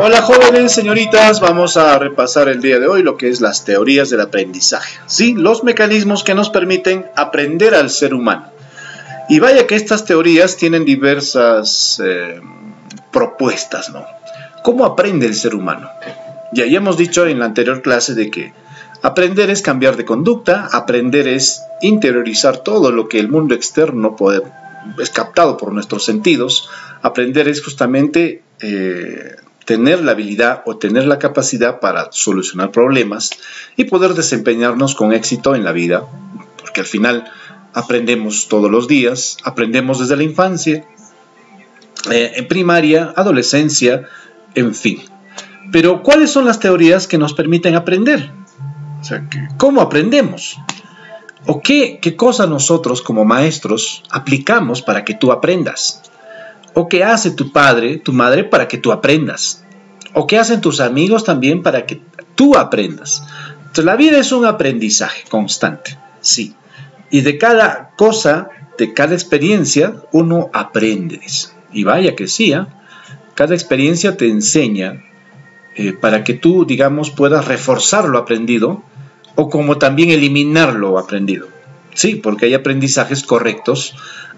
Hola jóvenes, señoritas, vamos a repasar el día de hoy lo que es las teorías del aprendizaje. Sí, los mecanismos que nos permiten aprender al ser humano. Y vaya que estas teorías tienen diversas propuestas, ¿no? ¿Cómo aprende el ser humano? Ya hemos dicho en la anterior clase de que aprender es cambiar de conducta, aprender es interiorizar todo lo que el mundo externo es captado por nuestros sentidos, aprender es justamente tener la habilidad o tener la capacidad para solucionar problemas y poder desempeñarnos con éxito en la vida, porque al final aprendemos todos los días, aprendemos desde la infancia, en primaria, adolescencia, en fin. Pero ¿cuáles son las teorías que nos permiten aprender? O sea, ¿cómo aprendemos? ¿O qué cosa nosotros como maestros aplicamos para que tú aprendas? ¿O qué hace tu padre, tu madre para que tú aprendas? ¿O qué hacen tus amigos también para que tú aprendas? Entonces, la vida es un aprendizaje constante, sí. Y de cada cosa, de cada experiencia, uno aprende. Y vaya que sí, ¿eh? Cada experiencia te enseña para que tú, digamos, puedas reforzar lo aprendido o como también eliminar lo aprendido. Sí, porque hay aprendizajes correctos,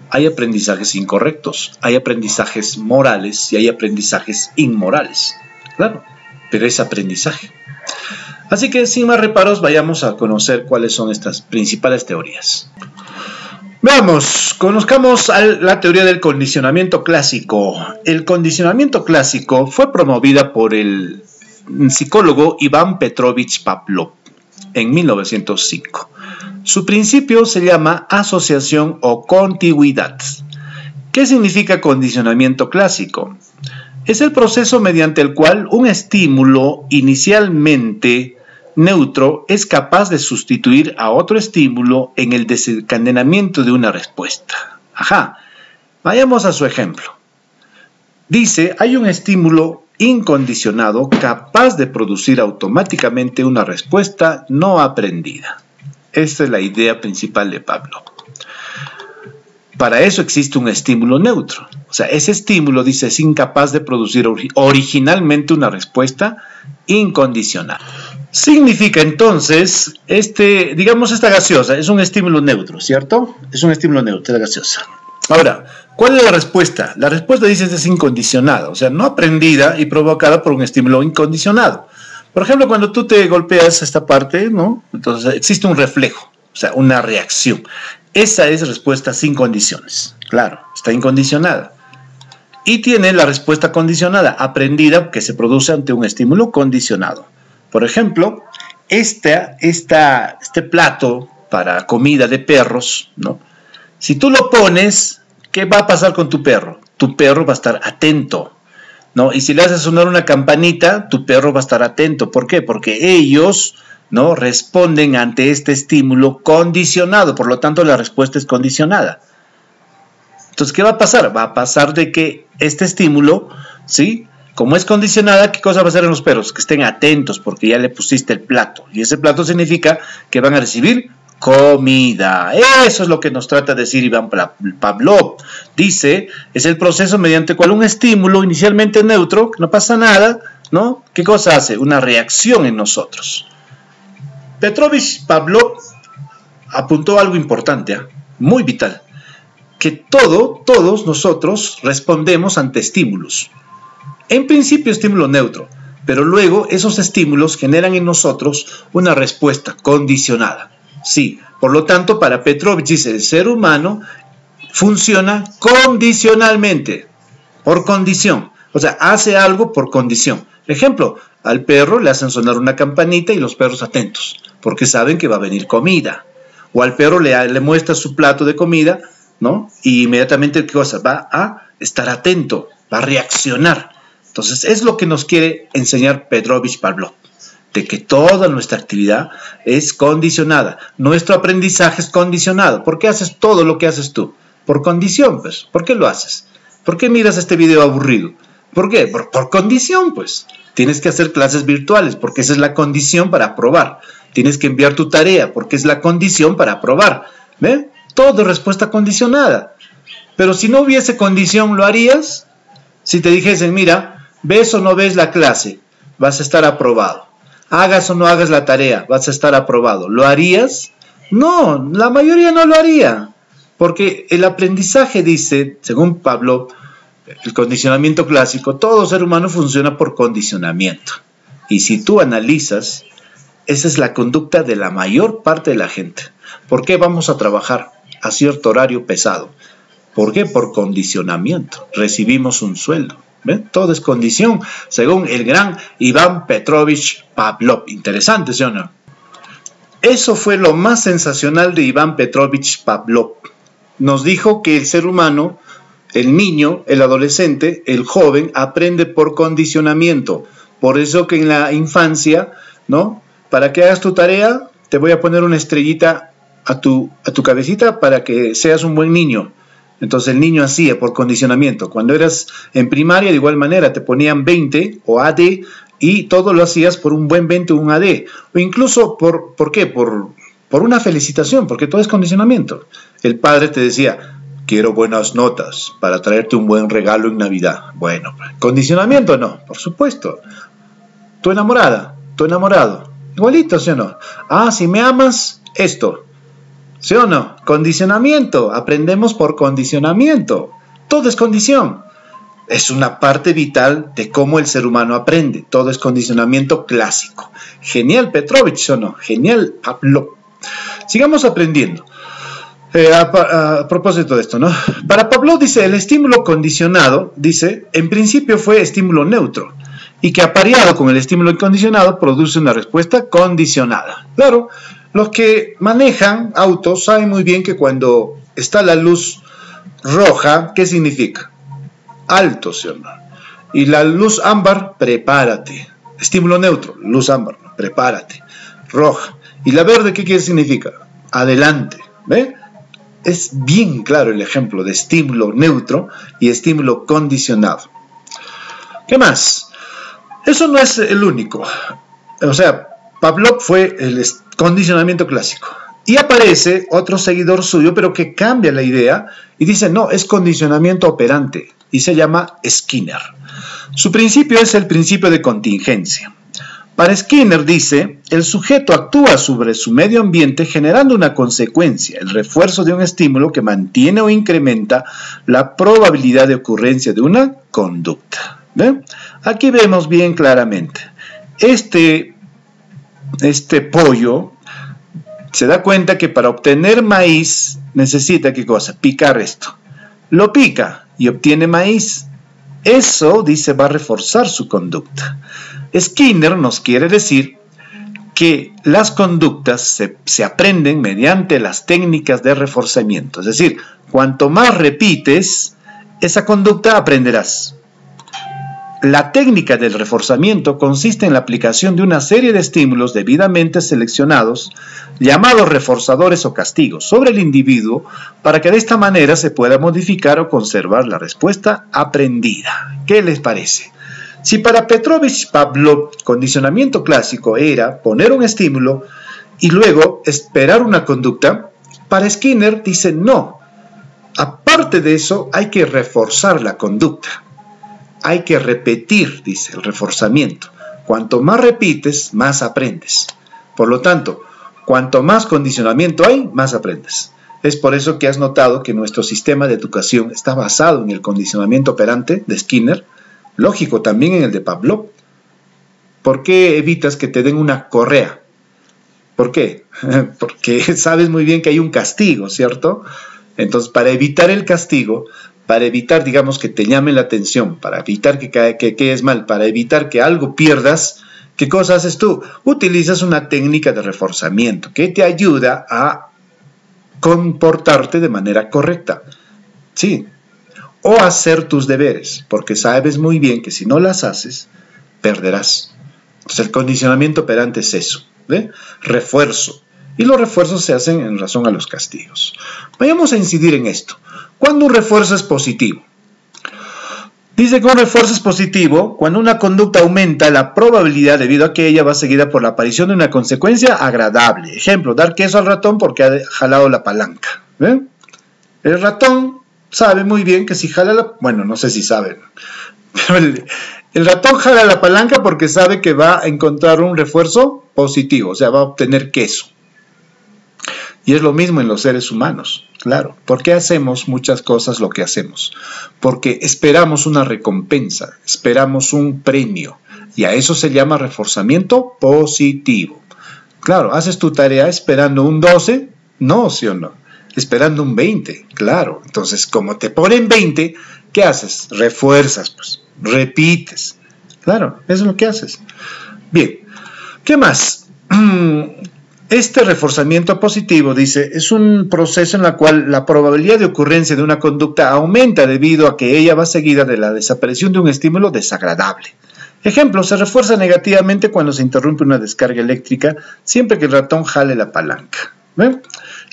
hay aprendizajes incorrectos, hay aprendizajes morales y hay aprendizajes inmorales. Claro, pero es aprendizaje. Así que sin más reparos vayamos a conocer cuáles son estas principales teorías. Veamos, conozcamos la teoría del condicionamiento clásico. El condicionamiento clásico fue promovida por el psicólogo Iván Petrovich Pavlov en 1905. Su principio se llama asociación o contigüidad. ¿Qué significa condicionamiento clásico? Es el proceso mediante el cual un estímulo inicialmente neutro es capaz de sustituir a otro estímulo en el desencadenamiento de una respuesta. Ajá, vayamos a su ejemplo. Dice, hay un estímulo incondicionado capaz de producir automáticamente una respuesta no aprendida. Esta es la idea principal de Pavlov. Para eso existe un estímulo neutro. O sea, ese estímulo, dice, es incapaz de producir originalmente una respuesta incondicional. Significa entonces, digamos, esta gaseosa es un estímulo neutro, ¿cierto? Es un estímulo neutro, la gaseosa. Ahora, ¿cuál es la respuesta? La respuesta, dice, es incondicionada, o sea, no aprendida y provocada por un estímulo incondicionado. Por ejemplo, cuando tú te golpeas esta parte, ¿no? Entonces existe un reflejo, o sea, una reacción. Esa es respuesta sin condiciones. Claro, está incondicionada. Y tiene la respuesta condicionada, aprendida, que se produce ante un estímulo condicionado. Por ejemplo, este plato para comida de perros, ¿no? Si tú lo pones, ¿qué va a pasar con tu perro? Tu perro va a estar atento, ¿no? Y si le haces sonar una campanita, tu perro va a estar atento. ¿Por qué? Porque ellos, ¿no?, responden ante este estímulo condicionado, por lo tanto la respuesta es condicionada. Entonces, ¿qué va a pasar? Va a pasar de que este estímulo, ¿sí?, como es condicionada, ¿qué cosa va a hacer en los perros? Que estén atentos porque ya le pusiste el plato. Y ese plato significa que van a recibir comida. Eso es lo que nos trata de decir Iván Pavlov. Dice, es el proceso mediante el cual un estímulo inicialmente neutro, no pasa nada, ¿no? ¿Qué cosa hace? Una reacción en nosotros. Petrovich Pavlov apuntó algo importante, muy vital, que todos nosotros respondemos ante estímulos. En principio estímulo neutro, pero luego esos estímulos generan en nosotros una respuesta condicionada. Sí, por lo tanto, para Petrovich dice, el ser humano funciona condicionalmente, por condición. O sea, hace algo por condición. Ejemplo, al perro le hacen sonar una campanita y los perros atentos, porque saben que va a venir comida. O al perro le muestra su plato de comida, ¿no? Y inmediatamente, ¿qué cosa? Va a estar atento, va a reaccionar. Entonces, es lo que nos quiere enseñar Petrovich Pavlov, de que toda nuestra actividad es condicionada. Nuestro aprendizaje es condicionado. ¿Por qué haces todo lo que haces tú? Por condición, pues. ¿Por qué lo haces? ¿Por qué miras este video aburrido? ¿Por qué? Por condición, pues. Tienes que hacer clases virtuales, porque esa es la condición para aprobar. Tienes que enviar tu tarea, porque es la condición para aprobar. ¿Ve? Todo es respuesta condicionada. Pero si no hubiese condición, ¿lo harías? Si te dijesen, mira, ves o no ves la clase, vas a estar aprobado. Hagas o no hagas la tarea, vas a estar aprobado. ¿Lo harías? No, la mayoría no lo haría. Porque el aprendizaje dice, según Pavlov, el condicionamiento clásico, todo ser humano funciona por condicionamiento. Y si tú analizas, esa es la conducta de la mayor parte de la gente. ¿Por qué vamos a trabajar a cierto horario pesado? ¿Por qué? Por condicionamiento. Recibimos un sueldo. ¿Ven? Todo es condición, según el gran Iván Petrovich Pavlov. Interesante, ¿sí o no? Eso fue lo más sensacional de Iván Petrovich Pavlov. Nos dijo que el ser humano, el niño, el adolescente, el joven, aprende por condicionamiento. Por eso que en la infancia, ¿no? Para que hagas tu tarea, te voy a poner una estrellita a tu cabecita para que seas un buen niño. Entonces el niño hacía por condicionamiento. Cuando eras en primaria, de igual manera, te ponían 20 o AD y todo lo hacías por un buen 20 o un AD. O incluso, ¿por qué? Por una felicitación, porque todo es condicionamiento. El padre te decía, quiero buenas notas para traerte un buen regalo en Navidad. Bueno, condicionamiento no, por supuesto. Tu enamorada, tu enamorado, igualito, ¿sí o no? Ah, si me amas, esto. ¿Sí o no? Condicionamiento. Aprendemos por condicionamiento. Todo es condición. Es una parte vital de cómo el ser humano aprende. Todo es condicionamiento clásico. Genial, Petrovich, ¿sí o no? Genial, Pavlov. Sigamos aprendiendo. A propósito de esto, ¿no? Para Pavlov, dice, el estímulo condicionado, dice, en principio fue estímulo neutro. Y que apareado con el estímulo incondicionado produce una respuesta condicionada. Claro. Los que manejan autos saben muy bien que cuando está la luz roja, ¿qué significa? Alto, ¿sí o no? Y la luz ámbar, prepárate. Estímulo neutro, luz ámbar, prepárate. Roja. ¿Y la verde qué significa? Adelante. ¿Ve? Es bien claro el ejemplo de estímulo neutro y estímulo condicionado. ¿Qué más? Eso no es el único. O sea, Pavlov fue el condicionamiento clásico. Y aparece otro seguidor suyo, pero que cambia la idea y dice, no, es condicionamiento operante. Y se llama Skinner. Su principio es el principio de contingencia. Para Skinner, dice, el sujeto actúa sobre su medio ambiente generando una consecuencia, el refuerzo de un estímulo que mantiene o incrementa la probabilidad de ocurrencia de una conducta. ¿Ven? Aquí vemos bien claramente. Este pollo se da cuenta que para obtener maíz necesita, ¿qué cosa? Picar esto. Lo pica y obtiene maíz. Eso, dice, va a reforzar su conducta. Skinner nos quiere decir que las conductas se aprenden mediante las técnicas de reforzamiento. Es decir, cuanto más repites esa conducta, aprenderás. La técnica del reforzamiento consiste en la aplicación de una serie de estímulos debidamente seleccionados, llamados reforzadores o castigos, sobre el individuo para que de esta manera se pueda modificar o conservar la respuesta aprendida. ¿Qué les parece? Si para Petrovich Pavlov condicionamiento clásico era poner un estímulo y luego esperar una conducta, para Skinner dice no. Aparte de eso, hay que reforzar la conducta. Hay que repetir, dice, el reforzamiento. Cuanto más repites, más aprendes. Por lo tanto, cuanto más condicionamiento hay, más aprendes. Es por eso que has notado que nuestro sistema de educación está basado en el condicionamiento operante de Skinner, lógico también en el de Pavlov. ¿Por qué evitas que te den una correa? ¿Por qué? Porque sabes muy bien que hay un castigo, ¿cierto? Entonces, para evitar el castigo, para evitar, digamos, que te llamen la atención, para evitar que quedes mal, para evitar que algo pierdas, ¿qué cosa haces tú? Utilizas una técnica de reforzamiento que te ayuda a comportarte de manera correcta. Sí. O hacer tus deberes, porque sabes muy bien que si no las haces, perderás. Entonces el condicionamiento operante es eso, ¿ve? Refuerzo. Y los refuerzos se hacen en razón a los castigos. Vayamos a incidir en esto. ¿Cuándo un refuerzo es positivo? Dice que un refuerzo es positivo cuando una conducta aumenta la probabilidad debido a que ella va seguida por la aparición de una consecuencia agradable. Ejemplo, dar queso al ratón porque ha jalado la palanca. ¿Ven? El ratón sabe muy bien que si jala la... Bueno, no sé si sabe, Pero el ratón jala la palanca porque sabe que va a encontrar un refuerzo positivo, o sea, va a obtener queso. Y es lo mismo en los seres humanos, claro. ¿Por qué hacemos muchas cosas lo que hacemos? Porque esperamos una recompensa, esperamos un premio, y a eso se llama reforzamiento positivo. Claro, ¿haces tu tarea esperando un 12? No, ¿sí o no? Esperando un 20, claro. Entonces, como te ponen 20, ¿qué haces? Refuerzas, pues, repites. Claro, eso es lo que haces. Bien, ¿qué más? Este reforzamiento positivo, dice, es un proceso en el cual la probabilidad de ocurrencia de una conducta aumenta debido a que ella va seguida de la desaparición de un estímulo desagradable. Ejemplo, se refuerza negativamente cuando se interrumpe una descarga eléctrica siempre que el ratón jale la palanca. ¿Ven?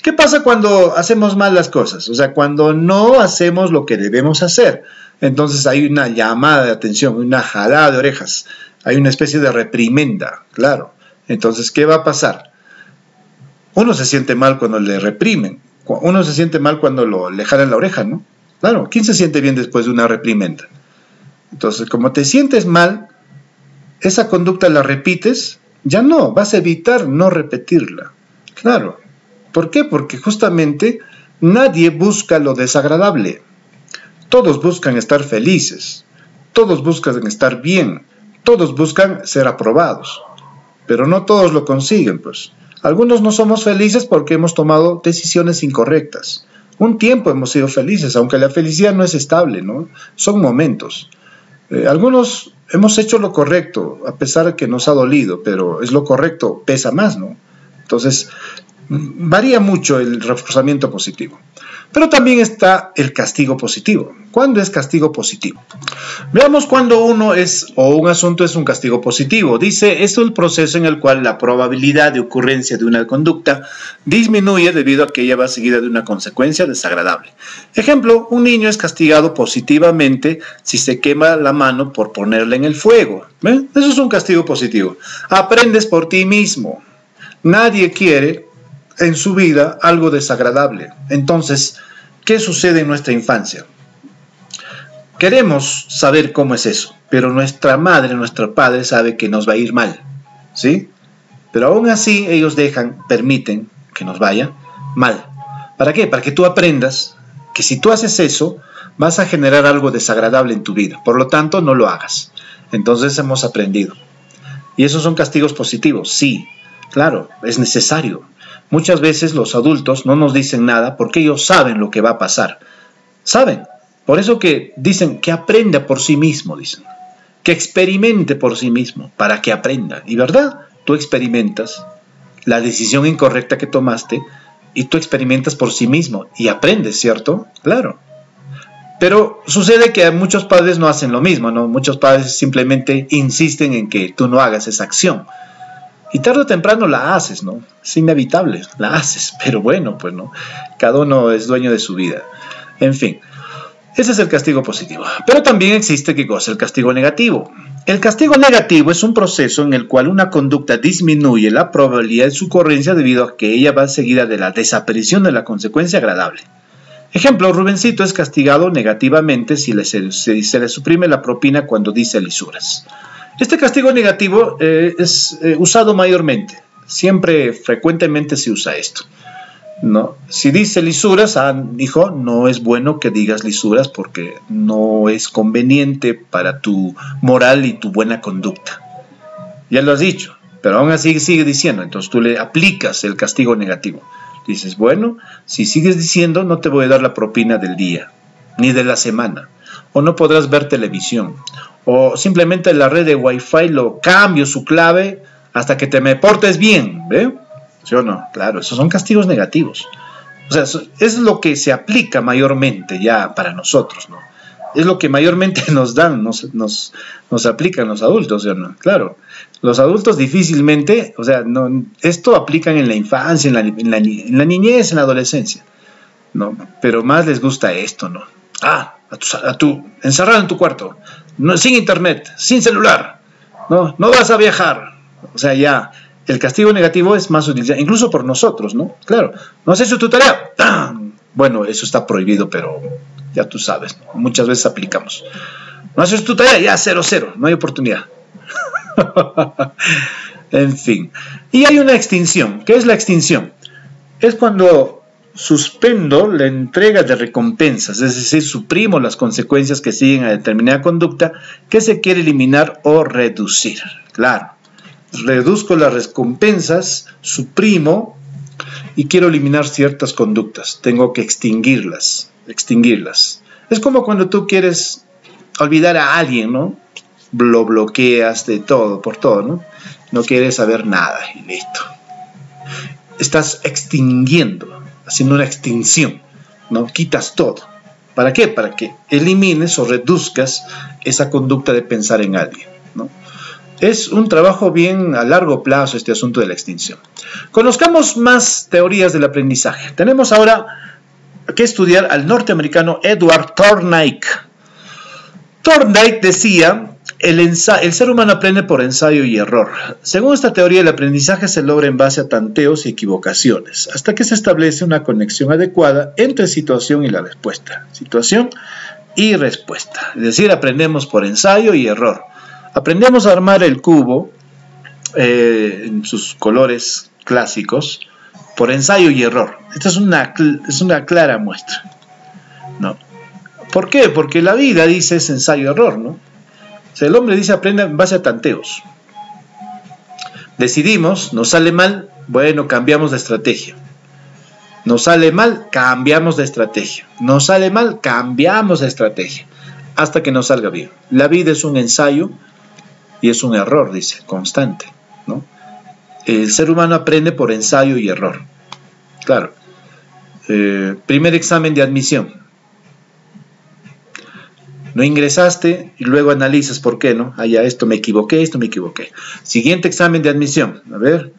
¿Qué pasa cuando hacemos mal las cosas? O sea, cuando no hacemos lo que debemos hacer. Entonces hay una llamada de atención, una jalada de orejas, hay una especie de reprimenda, claro. Entonces, ¿qué va a pasar? Uno se siente mal cuando le reprimen, uno se siente mal cuando le jalan la oreja, ¿no? Claro, ¿quién se siente bien después de una reprimenda? Entonces, como te sientes mal, esa conducta la repites, ya no, vas a evitar no repetirla. Claro. ¿Por qué? Porque justamente nadie busca lo desagradable. Todos buscan estar felices, todos buscan estar bien, todos buscan ser aprobados, pero no todos lo consiguen, pues. Algunos no somos felices porque hemos tomado decisiones incorrectas. Un tiempo hemos sido felices, aunque la felicidad no es estable, ¿no? Son momentos. Algunos hemos hecho lo correcto, a pesar de que nos ha dolido, pero es lo correcto, pesa más, ¿no? Entonces, varía mucho el reforzamiento positivo. Pero también está el castigo positivo. ¿Cuándo es castigo positivo? Veamos cuándo uno es o un asunto es un castigo positivo. Dice, esto es el proceso en el cual la probabilidad de ocurrencia de una conducta disminuye debido a que ella va seguida de una consecuencia desagradable. Ejemplo, un niño es castigado positivamente si se quema la mano por ponerla en el fuego. ¿Ven? Eso es un castigo positivo. Aprendes por ti mismo. Nadie quiere en su vida algo desagradable. Entonces, ¿qué sucede en nuestra infancia? Queremos saber cómo es eso, pero nuestra madre, nuestro padre sabe que nos va a ir mal, ¿sí? Pero aún así ellos permiten que nos vaya mal. ¿Para qué? Para que tú aprendas que si tú haces eso, vas a generar algo desagradable en tu vida. Por lo tanto, no lo hagas. Entonces hemos aprendido. ¿Y esos son castigos positivos? Sí, claro, es necesario. Muchas veces los adultos no nos dicen nada porque ellos saben lo que va a pasar. Saben. Por eso que dicen que aprenda por sí mismo, dicen. Que experimente por sí mismo para que aprenda. Y verdad, tú experimentas la decisión incorrecta que tomaste y tú experimentas por sí mismo y aprendes, ¿cierto? Claro. Pero sucede que muchos padres no hacen lo mismo, ¿no? Muchos padres simplemente insisten en que tú no hagas esa acción. Y tarde o temprano la haces, ¿no? Es inevitable, la haces. Pero bueno, pues no. Cada uno es dueño de su vida. En fin, ese es el castigo positivo. Pero también existe, ¿qué cosa? El castigo negativo. El castigo negativo es un proceso en el cual una conducta disminuye la probabilidad de su ocurrencia debido a que ella va seguida de la desaparición de la consecuencia agradable. Ejemplo, Rubencito es castigado negativamente si se le suprime la propina cuando dice lisuras. Este castigo negativo es usado mayormente. Siempre, frecuentemente se usa esto, ¿no? Si dice lisuras, hijo, no es bueno que digas lisuras porque no es conveniente para tu moral y tu buena conducta. Ya lo has dicho, pero aún así sigue diciendo. Entonces tú le aplicas el castigo negativo. Dices, bueno, si sigues diciendo, no te voy a dar la propina del día, ni de la semana, o no podrás ver televisión. O simplemente la red de Wi-Fi lo cambio su clave hasta que te me portes bien, ¿ve? ¿Sí o no? Claro, esos son castigos negativos. O sea, es lo que se aplica mayormente ya para nosotros, ¿no? Es lo que mayormente nos dan, nos aplican los adultos, ¿sí o no? Claro, los adultos difícilmente, o sea, no, esto aplican en la infancia, en la niñez, en la adolescencia, ¿no? Pero más les gusta esto, ¿no? Encerrado en tu cuarto, no, sin internet, sin celular, no vas a viajar. O sea, ya, el castigo negativo es más utilizado, incluso por nosotros, ¿no? Claro, ¿no has hecho tu tarea? Bueno, eso está prohibido, pero ya tú sabes, ¿no? Muchas veces aplicamos. No haces tu tarea, ya 0-0, no hay oportunidad. En fin. Y hay una extinción. ¿Qué es la extinción? Es cuando suspendo la entrega de recompensas, es decir, suprimo las consecuencias que siguen a determinada conducta que se quiere eliminar o reducir. Claro, reduzco las recompensas, suprimo y quiero eliminar ciertas conductas. Tengo que extinguirlas. Es como cuando tú quieres olvidar a alguien, ¿no? Lo bloqueas de todo, por todo, ¿no? No quieres saber nada y listo. Estás extinguiendo, haciendo una extinción, ¿no? Quitas todo. ¿Para qué? Para que elimines o reduzcas esa conducta de pensar en alguien, ¿no? Es un trabajo bien a largo plazo este asunto de la extinción. Conozcamos más teorías del aprendizaje. Tenemos ahora que estudiar al norteamericano Edward Thorndike. Thorndike decía: el ser humano aprende por ensayo y error. Según esta teoría, el aprendizaje se logra en base a tanteos y equivocaciones, hasta que se establece una conexión adecuada entre situación y la respuesta. Situación y respuesta. Es decir, aprendemos por ensayo y error. Aprendemos a armar el cubo en sus colores clásicos por ensayo y error. Esta es una clara muestra, ¿no? ¿Por qué? Porque la vida dice es ensayo y error, ¿no? O sea, el hombre dice aprende en base a tanteos. Decidimos, nos sale mal, bueno, cambiamos de estrategia. Nos sale mal, cambiamos de estrategia. Nos sale mal, cambiamos de estrategia. Hasta que nos salga bien. La vida es un ensayo y es un error, dice, constante, ¿no? El ser humano aprende por ensayo y error. Claro. Primer examen de admisión. No ingresaste y luego analizas por qué, ¿no? Ah, ya, esto me equivoqué. Siguiente examen de admisión. A ver,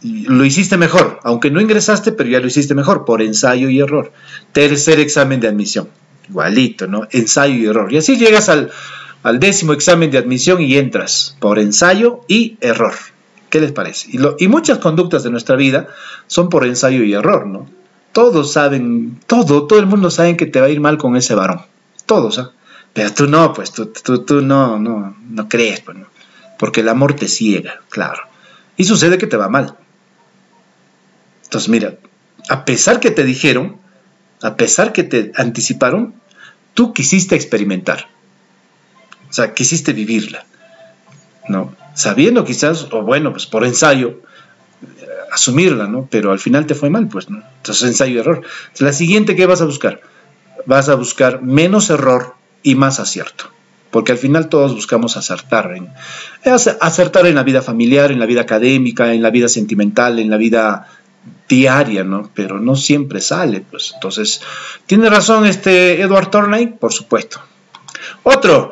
lo hiciste mejor. Aunque no ingresaste, pero ya lo hiciste mejor, por ensayo y error. Tercer examen de admisión. Igualito, ¿no? Ensayo y error. Y así llegas al 10º examen de admisión y entras por ensayo y error. ¿Qué les parece? Y muchas conductas de nuestra vida son por ensayo y error, ¿no? Todos saben, todo el mundo sabe que te va a ir mal con ese varón. Todos, ¿ah? Pero tú no, pues tú no crees, pues, ¿no? Porque el amor te ciega, claro. Y sucede que te va mal. Entonces, mira, a pesar que te dijeron, a pesar que te anticiparon, tú quisiste experimentar. O sea, quisiste vivirla, ¿no? Sabiendo quizás, o bueno, pues por ensayo, asumirla, ¿no? Pero al final te fue mal, pues, ¿no? Entonces, ensayo y error. Entonces, la siguiente, ¿qué vas a buscar? Vas a buscar menos error y más acierto, porque al final todos buscamos acertar en la vida familiar, en la vida académica, en la vida sentimental, en la vida diaria, ¿no? Pero no siempre sale, pues. Entonces, ¿tiene razón Edward Thorndike? Por supuesto. Otro,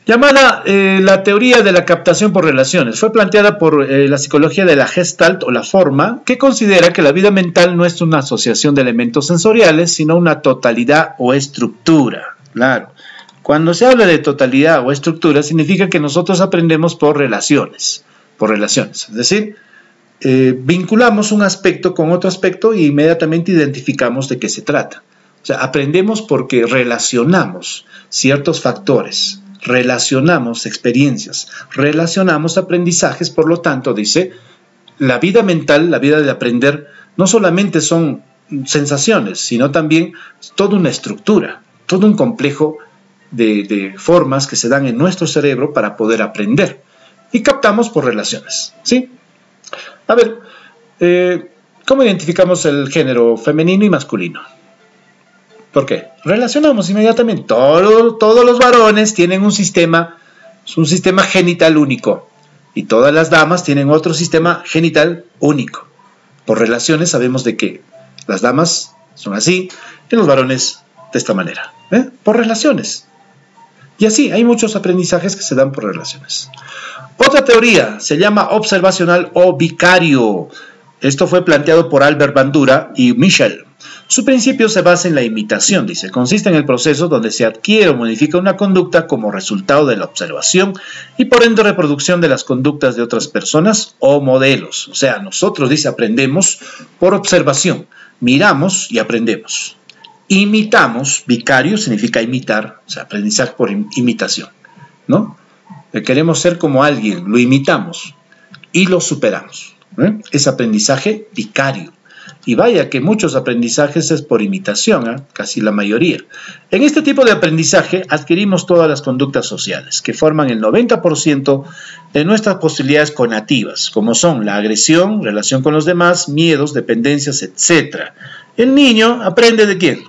llamada la teoría de la captación por relaciones, fue planteada por la psicología de la Gestalt o la forma, que considera que la vida mental no es una asociación de elementos sensoriales, sino una totalidad o estructura. Claro. Cuando se habla de totalidad o estructura, significa que nosotros aprendemos por relaciones. Es decir, vinculamos un aspecto con otro aspecto y inmediatamente identificamos de qué se trata. O sea, aprendemos porque relacionamos ciertos factores, relacionamos experiencias, relacionamos aprendizajes. Por lo tanto, dice, la vida mental, la vida de aprender, no solamente son sensaciones, sino también toda una estructura, todo un complejo de formas que se dan en nuestro cerebro para poder aprender. Y captamos por relaciones, ¿sí? A ver, ¿cómo identificamos el género femenino y masculino? ¿Por qué? Relacionamos inmediatamente. Todos los varones tienen un sistema genital único. Y todas las damas tienen otro sistema genital único. Por relaciones sabemos de que las damas son así y los varones de esta manera. Por relaciones. Y así, hay muchos aprendizajes que se dan por relaciones. Otra teoría se llama observacional o vicario. Esto fue planteado por Albert Bandura y Michel. Su principio se basa en la imitación, dice. Consiste en el proceso donde se adquiere o modifica una conducta como resultado de la observación y por ende reproducción de las conductas de otras personas o modelos. O sea, nosotros, dice, aprendemos por observación. Miramos y aprendemos. imitamos, vicario significa imitar, o sea, aprendizaje por imitación, ¿no? Queremos ser como alguien, lo imitamos y lo superamos. Es aprendizaje vicario. Y vaya que muchos aprendizajes es por imitación, casi la mayoría. En este tipo de aprendizaje adquirimos todas las conductas sociales, que forman el 90% de nuestras posibilidades cognitivas, como son la agresión, relación con los demás, miedos, dependencias, etc. El niño aprende ¿de quién?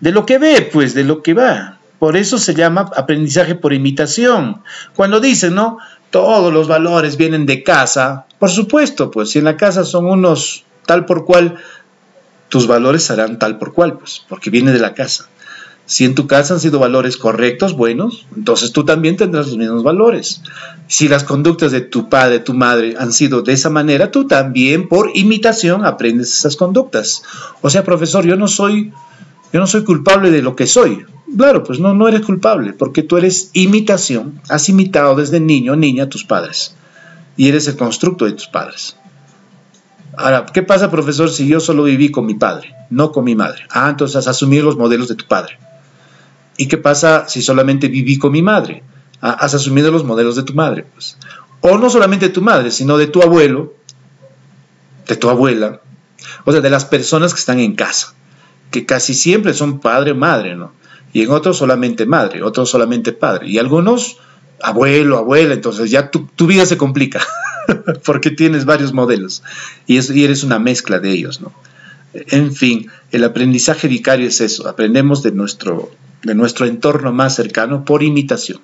De lo que ve, pues, de lo que va. Por eso se llama aprendizaje por imitación. Cuando dicen, ¿no? Todos los valores vienen de casa. Por supuesto, pues, si en la casa son unos tal por cual, tus valores serán tal por cual, pues, porque viene de la casa. Si en tu casa han sido valores correctos, buenos, entonces tú también tendrás los mismos valores. Si las conductas de tu padre, tu madre han sido de esa manera, tú también por imitación aprendes esas conductas. O sea, profesor, yo no soy culpable de lo que soy. Claro, pues no eres culpable, porque tú eres imitación, has imitado desde niño o niña a tus padres, y eres el constructo de tus padres. Ahora, ¿qué pasa, profesor, si yo solo viví con mi padre, no con mi madre? Entonces has asumido los modelos de tu padre. ¿Y qué pasa si solamente viví con mi madre? Has asumido los modelos de tu madre, pues. O no solamente de tu madre, sino de tu abuelo, de tu abuela, o sea, de las personas que están en casa, que casi siempre son padre o madre, ¿no? Y en otros solamente madre, otros solamente padre, y algunos abuelo, abuela, entonces ya tu vida se complica, porque tienes varios modelos, y eres una mezcla de ellos, ¿no? En fin, el aprendizaje vicario es eso, aprendemos de nuestro entorno más cercano por imitación.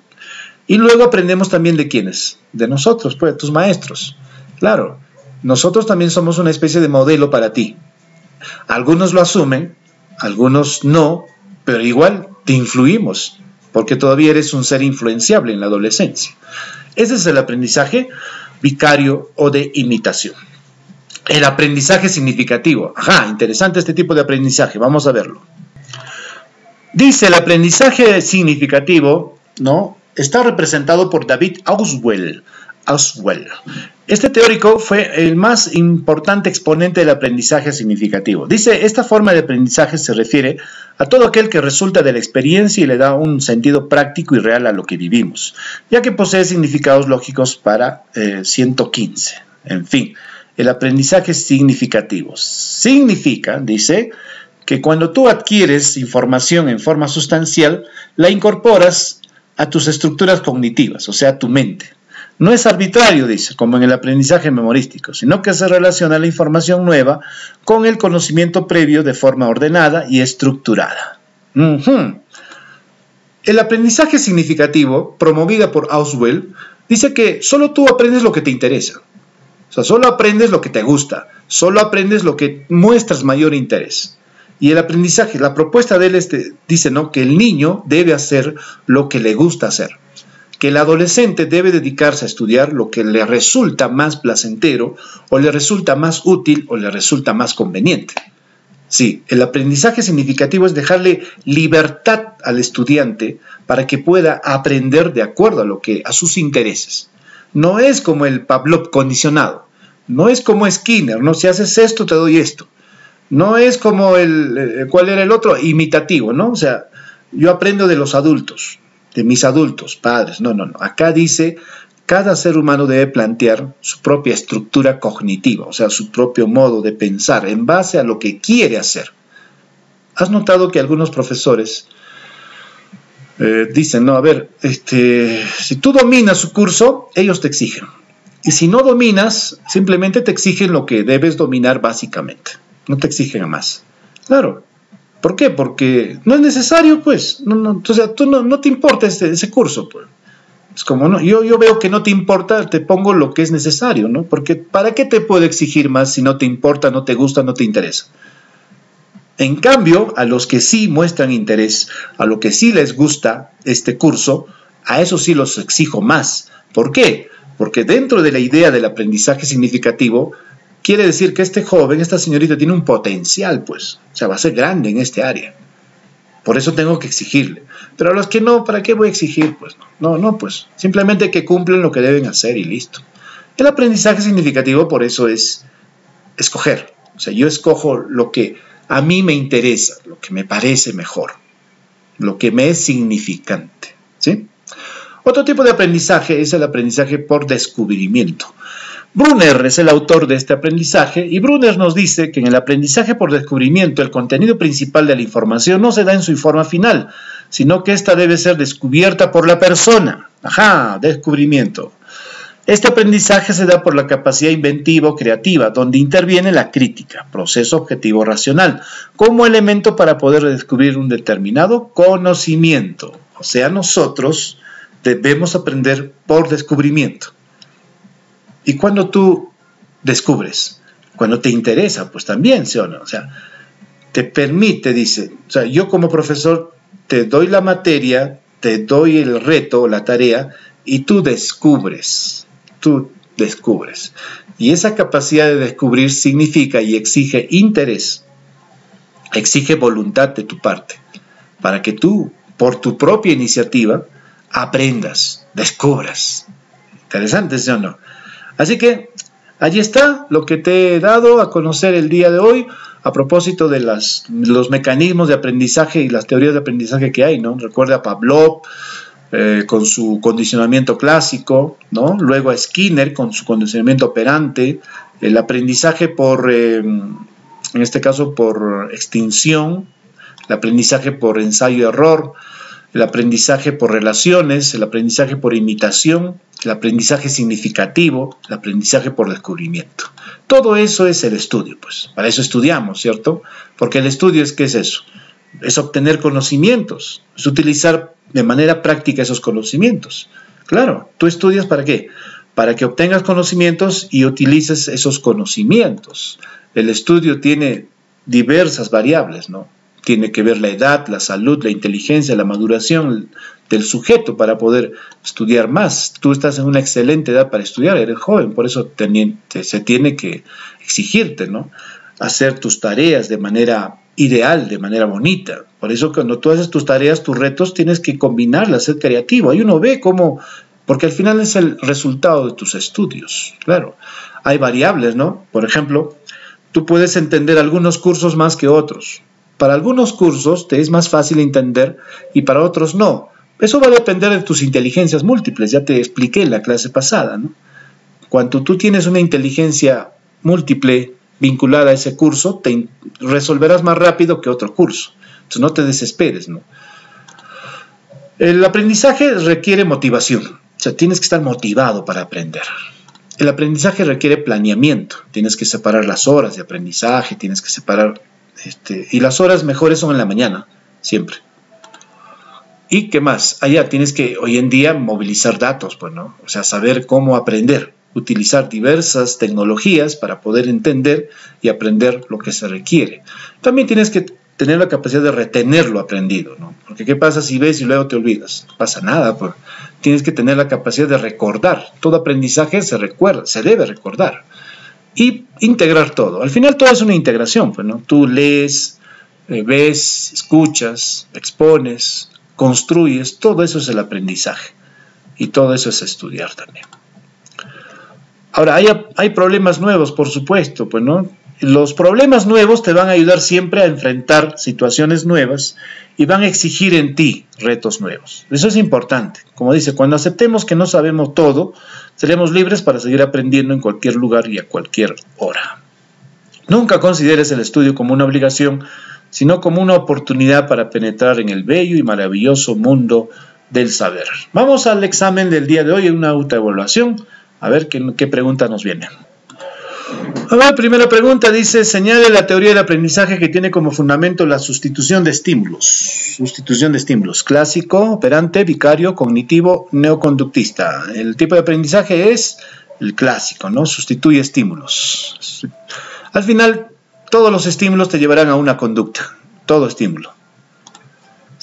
Y luego aprendemos también de quiénes, de nosotros, pues, de tus maestros. Claro, nosotros también somos una especie de modelo para ti. Algunos lo asumen, algunos no, pero igual te influimos, porque todavía eres un ser influenciable en la adolescencia. Ese es el aprendizaje vicario o de imitación. El aprendizaje significativo. Interesante este tipo de aprendizaje, vamos a verlo. Dice, el aprendizaje significativo, ¿no?, está representado por David Auswell. Este teórico fue el más importante exponente del aprendizaje significativo. Dice, esta forma de aprendizaje se refiere a todo aquel que resulta de la experiencia y le da un sentido práctico y real a lo que vivimos, ya que posee significados lógicos para 115. En fin, el aprendizaje significativo significa, dice, que cuando tú adquieres información en forma sustancial, la incorporas a tus estructuras cognitivas, o sea, a tu mente. No es arbitrario, dice, como en el aprendizaje memorístico, sino que se relaciona la información nueva con el conocimiento previo de forma ordenada y estructurada. El aprendizaje significativo, promovida por Auswell, dice que solo tú aprendes lo que te interesa. O sea, solo aprendes lo que te gusta, solo aprendes lo que muestras mayor interés. Y el aprendizaje, la propuesta de él dice, ¿no?, que el niño debe hacer lo que le gusta hacer, que el adolescente debe dedicarse a estudiar lo que le resulta más placentero, o le resulta más útil, o le resulta más conveniente. Sí, el aprendizaje significativo es dejarle libertad al estudiante para que pueda aprender de acuerdo a sus intereses. No es como el Pavlov condicionado, no es como Skinner, no, si haces esto te doy esto. No es como ¿cuál era el otro? Imitativo, ¿no? O sea, yo aprendo de los adultos, de mis adultos, padres. No. Acá dice, cada ser humano debe plantear su propia estructura cognitiva, o sea, su propio modo de pensar en base a lo que quiere hacer. ¿Has notado que algunos profesores dicen, no, a ver, si tú dominas su curso, ellos te exigen. Y si no dominas, simplemente te exigen lo que debes dominar básicamente. No te exigen a más. Claro. ¿Por qué? Porque no es necesario, pues. O sea, tú no te importa ese curso, pues. Es como, no, yo veo que no te importa, te pongo lo que es necesario, ¿no? Porque ¿para qué te puedo exigir más si no te importa, no te gusta, no te interesa? En cambio, a los que sí muestran interés, a los que sí les gusta este curso, a eso sí los exijo más. ¿Por qué? Porque dentro de la idea del aprendizaje significativo, quiere decir que este joven, esta señorita tiene un potencial, pues. O sea, va a ser grande en este área. Por eso tengo que exigirle. Pero a los que no, ¿para qué voy a exigir? Pues no, pues. Simplemente que cumplen lo que deben hacer y listo. El aprendizaje significativo, por eso, es escoger. O sea, yo escojo lo que a mí me interesa, lo que me parece mejor, lo que me es significante, ¿sí? Otro tipo de aprendizaje es el aprendizaje por descubrimiento. Brunner es el autor de este aprendizaje y Brunner nos dice que en el aprendizaje por descubrimiento el contenido principal de la información no se da en su forma final, sino que ésta debe ser descubierta por la persona. Ajá, descubrimiento. Este aprendizaje se da por la capacidad inventiva o creativa, donde interviene la crítica, proceso objetivo racional, como elemento para poder descubrir un determinado conocimiento. O sea, nosotros debemos aprender por descubrimiento. Y cuando tú descubres, cuando te interesa, pues también, ¿sí o no? O sea, te permite, dice, o sea, yo como profesor te doy la materia, te doy el reto, la tarea, y tú descubres. Y esa capacidad de descubrir significa y exige interés, exige voluntad de tu parte, para que tú, por tu propia iniciativa, aprendas, descubras. Interesante, ¿sí o no? Así que allí está lo que te he dado a conocer el día de hoy a propósito de los mecanismos de aprendizaje y las teorías de aprendizaje que hay, ¿no? Recuerda a Pavlov con su condicionamiento clásico, ¿no? Luego a Skinner con su condicionamiento operante, el aprendizaje en este caso por extinción, el aprendizaje por ensayo-error, el aprendizaje por relaciones, el aprendizaje por imitación, el aprendizaje significativo, el aprendizaje por descubrimiento. Todo eso es el estudio, pues. Para eso estudiamos, ¿cierto? Porque el estudio ¿qué es eso? Es obtener conocimientos, es utilizar de manera práctica esos conocimientos. Claro, ¿tú estudias para qué? Para que obtengas conocimientos y utilices esos conocimientos. El estudio tiene diversas variables, ¿no? Tiene que ver la edad, la salud, la inteligencia, la maduración del sujeto para poder estudiar más. Tú estás en una excelente edad para estudiar, eres joven, por eso se tiene que exigirte, ¿no? Hacer tus tareas de manera ideal, de manera bonita. Por eso cuando tú haces tus tareas, tus retos, tienes que combinarlas, ser creativo. Ahí uno ve cómo, porque al final es el resultado de tus estudios. Claro, hay variables, ¿no? Por ejemplo, tú puedes entender algunos cursos más que otros. Para algunos cursos te es más fácil entender y para otros no. Eso va a depender de tus inteligencias múltiples, ya te expliqué en la clase pasada, ¿no? Cuando tú tienes una inteligencia múltiple vinculada a ese curso, te resolverás más rápido que otro curso. Entonces no te desesperes, ¿no? El aprendizaje requiere motivación, o sea, tienes que estar motivado para aprender. El aprendizaje requiere planeamiento, tienes que separar las horas de aprendizaje, tienes que separar... y las horas mejores son en la mañana, siempre. ¿Y qué más? Allá tienes que, hoy en día, movilizar datos, pues, ¿no? O sea, saber cómo aprender, utilizar diversas tecnologías para poder entender y aprender lo que se requiere. También tienes que tener la capacidad de retener lo aprendido, ¿no? Porque ¿qué pasa si ves y luego te olvidas? No pasa nada, pues. Tienes que tener la capacidad de recordar. Todo aprendizaje se recuerda, se debe recordar. Y integrar todo. Al final todo es una integración, pues, ¿no? Tú lees, ves, escuchas, expones, construyes, todo eso es el aprendizaje. Y todo eso es estudiar también. Ahora, hay problemas nuevos, por supuesto, pues, ¿no? Los problemas nuevos te van a ayudar siempre a enfrentar situaciones nuevas y van a exigir en ti retos nuevos. Eso es importante. Como dice, cuando aceptemos que no sabemos todo, seremos libres para seguir aprendiendo en cualquier lugar y a cualquier hora. Nunca consideres el estudio como una obligación, sino como una oportunidad para penetrar en el bello y maravilloso mundo del saber. Vamos al examen del día de hoy, en una autoevaluación, a ver qué pregunta nos viene. A ver, primera pregunta dice, señale la teoría del aprendizaje que tiene como fundamento la sustitución de estímulos. Sustitución de estímulos, clásico, operante, vicario, cognitivo, neoconductista. El tipo de aprendizaje es el clásico, ¿no? Sustituye estímulos. Al final, todos los estímulos te llevarán a una conducta, todo estímulo.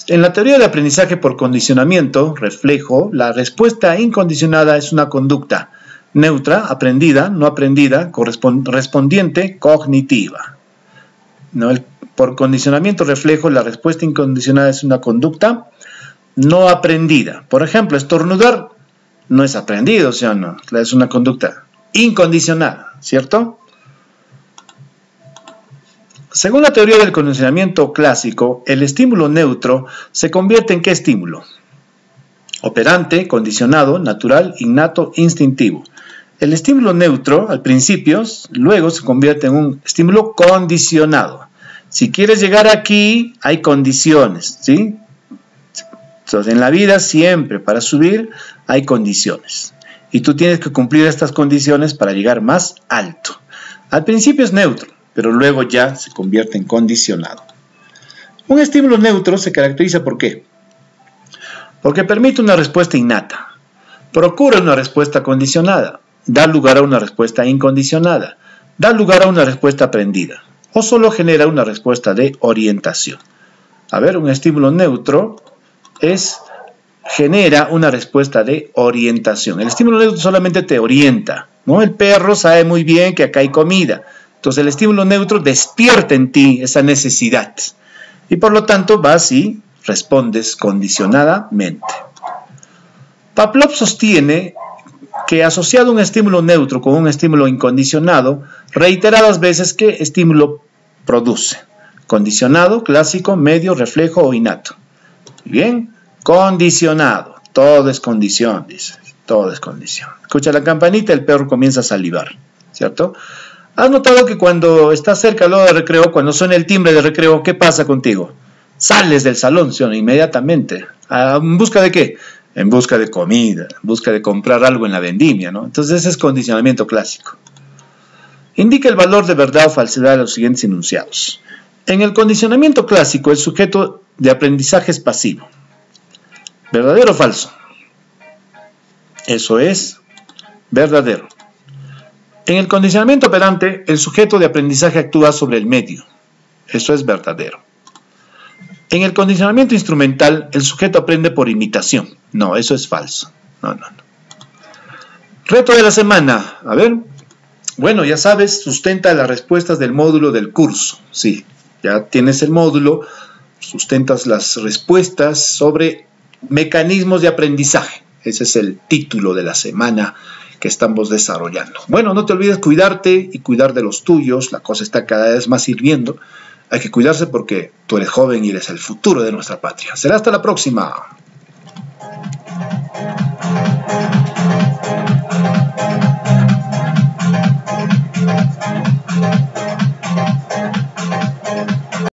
En la teoría del aprendizaje por condicionamiento, reflejo, la respuesta incondicionada es una conducta neutra, aprendida, no aprendida, respondiente, cognitiva. ¿No? Por condicionamiento reflejo, la respuesta incondicionada es una conducta no aprendida. Por ejemplo, estornudar no es aprendido, ¿sí o no? Es una conducta incondicionada, ¿cierto? Según la teoría del condicionamiento clásico, el estímulo neutro se convierte en ¿qué estímulo? Operante, condicionado, natural, innato, instintivo. El estímulo neutro, al principio, luego se convierte en un estímulo condicionado. Si quieres llegar aquí, hay condiciones, ¿sí? Entonces, en la vida siempre para subir hay condiciones. Y tú tienes que cumplir estas condiciones para llegar más alto. Al principio es neutro, pero luego ya se convierte en condicionado. Un estímulo neutro se caracteriza ¿por qué? Porque permite una respuesta innata, procura una respuesta condicionada, da lugar a una respuesta incondicionada, da lugar a una respuesta aprendida, o solo genera una respuesta de orientación. A ver, un estímulo neutro genera una respuesta de orientación. El estímulo neutro solamente te orienta, ¿no? El perro sabe muy bien que acá hay comida. Entonces el estímulo neutro despierta en ti esa necesidad. Y por lo tanto vas y respondes condicionadamente. Pavlov sostiene que asociado un estímulo neutro con un estímulo incondicionado, reiteradas veces, ¿qué estímulo produce? Condicionado, clásico, medio, reflejo o innato. Bien, condicionado. Todo es condición, dice. Todo es condición. Escucha la campanita, el perro comienza a salivar, ¿cierto? ¿Has notado que cuando estás cerca de la hora de recreo, cuando suena el timbre de recreo, qué pasa contigo? Sales del salón, ¿sí? Inmediatamente. ¿En busca de qué? En busca de comida, en busca de comprar algo en la vendimia, ¿no? Entonces ese es condicionamiento clásico. Indica el valor de verdad o falsedad de los siguientes enunciados. En el condicionamiento clásico, el sujeto de aprendizaje es pasivo. ¿Verdadero o falso? Eso es verdadero. En el condicionamiento operante, el sujeto de aprendizaje actúa sobre el medio. Eso es verdadero. En el condicionamiento instrumental, el sujeto aprende por imitación. No, eso es falso. No. Reto de la semana. A ver. Bueno, ya sabes, sustenta las respuestas del módulo del curso. Sí, ya tienes el módulo, sustentas las respuestas sobre mecanismos de aprendizaje. Ese es el título de la semana que estamos desarrollando. Bueno, no te olvides cuidarte y cuidar de los tuyos. La cosa está cada vez más hirviendo. Hay que cuidarse porque tú eres joven y eres el futuro de nuestra patria. Será hasta la próxima.